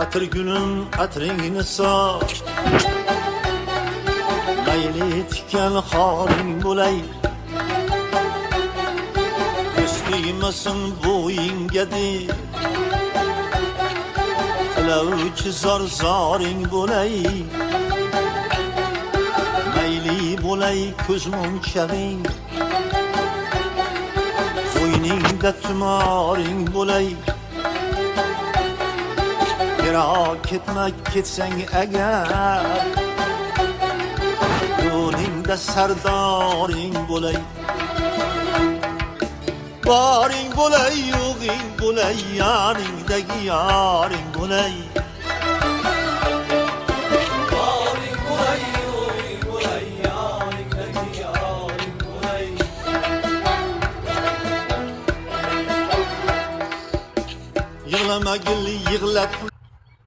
Atır gülüm atringini soch Mayli tikan xoring bo'lay Ko'stigmasin bo'yingga deb Tilovchi zoring bo'lay Mayli bo'lay ko'zmunchag'ing Bo'yningda tumoring bo'lay Yiroq ketma ketsang agar Yo'lingda sardoring bo'lay Boring bo'lay yo'g'ing bo'lay yoningdagi yoring bo'lay Boring bo'lay yo'g'ing bo'lay yoningdagi yoring bo'lay Yig'lamagil yig'latma